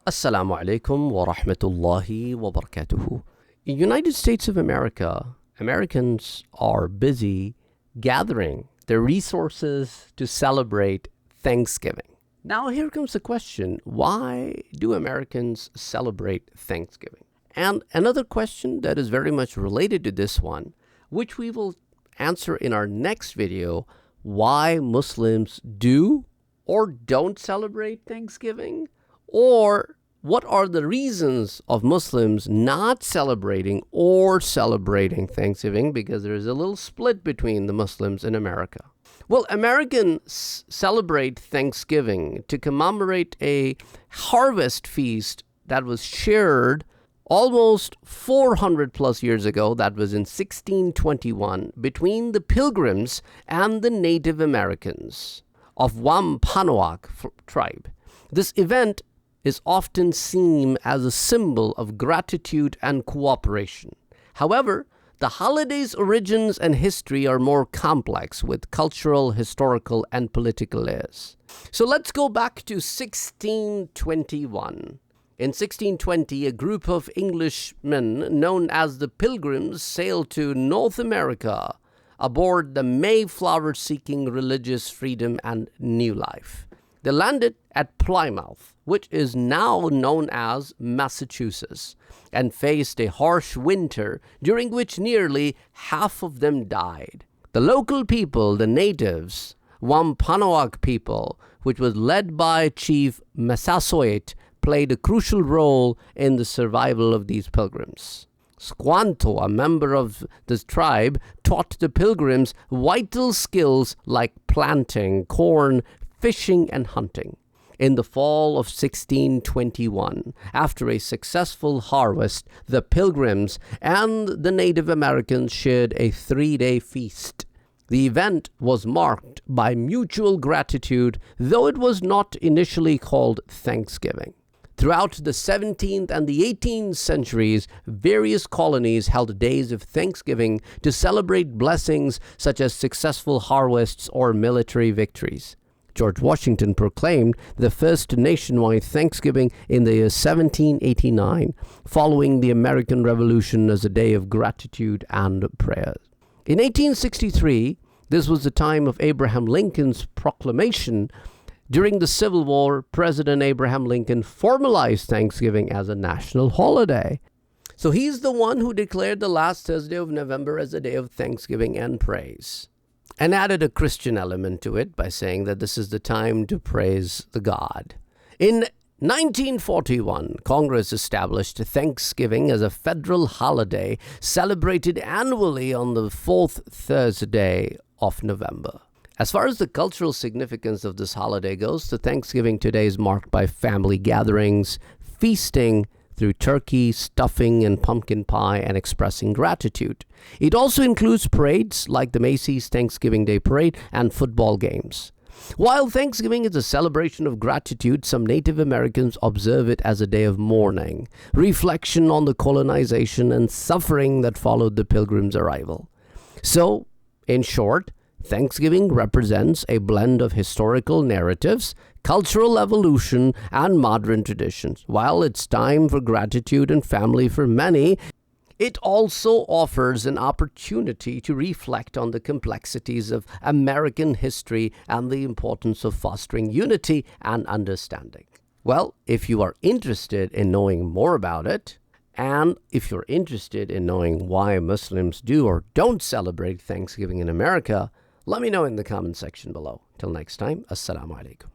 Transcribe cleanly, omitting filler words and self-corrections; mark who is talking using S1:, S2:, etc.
S1: Assalamu alaikum wa rahmatullahi wa barakatuhu. In the United States of America, Americans are busy gathering their resources to celebrate Thanksgiving. Now here comes the question, why do Americans celebrate Thanksgiving? And another question that is very much related to this one, which we will answer in our next video, why Muslims do or don't celebrate Thanksgiving, or what are the reasons of Muslims not celebrating or celebrating Thanksgiving, because there is a little split between the Muslims in America. Well, Americans celebrate Thanksgiving to commemorate a harvest feast that was shared almost 400 plus years ago, that was in 1621, between the Pilgrims and the Native Americans of Wampanoag tribe. This event is often seen as a symbol of gratitude and cooperation. However, the holiday's origins and history are more complex, with cultural, historical, and political layers. So let's go back to 1621. In 1620, a group of Englishmen known as the Pilgrims sailed to North America aboard the Mayflower, seeking religious freedom and new life. They landed at Plymouth, which is now known as Massachusetts, and faced a harsh winter during which nearly half of them died. The local people, the natives, Wampanoag people, which was led by Chief Massasoit, played a crucial role in the survival of these pilgrims. Squanto, a member of this tribe, taught the pilgrims vital skills like planting corn, fishing, and hunting. In the fall of 1621, after a successful harvest, the Pilgrims and the Native Americans shared a 3-day feast. The event was marked by mutual gratitude, though it was not initially called Thanksgiving. Throughout the 17th and the 18th centuries, various colonies held days of Thanksgiving to celebrate blessings such as successful harvests or military victories. George Washington proclaimed the first nationwide Thanksgiving in the year 1789, following the American Revolution, as a day of gratitude and prayer. In 1863, this was the time of Abraham Lincoln's proclamation. During the Civil War, President Abraham Lincoln formalized Thanksgiving as a national holiday. So he's the one who declared the last Thursday of November as a day of thanksgiving and praise, and added a Christian element to it by saying that this is the time to praise the God. In 1941, Congress established Thanksgiving as a federal holiday celebrated annually on the fourth Thursday of November. As far as the cultural significance of this holiday goes, the Thanksgiving today is marked by family gatherings, feasting through turkey, stuffing, and pumpkin pie, and expressing gratitude. It also includes parades like the Macy's Thanksgiving Day Parade and football games. While Thanksgiving is a celebration of gratitude, some Native Americans observe it as a day of mourning, reflection on the colonization and suffering that followed the Pilgrims' arrival. So, in short, Thanksgiving represents a blend of historical narratives, cultural evolution, and modern traditions. While it's time for gratitude and family for many, it also offers an opportunity to reflect on the complexities of American history and the importance of fostering unity and understanding. Well, if you are interested in knowing more about it, and if you're interested in knowing why Muslims do or don't celebrate Thanksgiving in America, let me know in the comment section below. Till next time, Assalamu alaikum.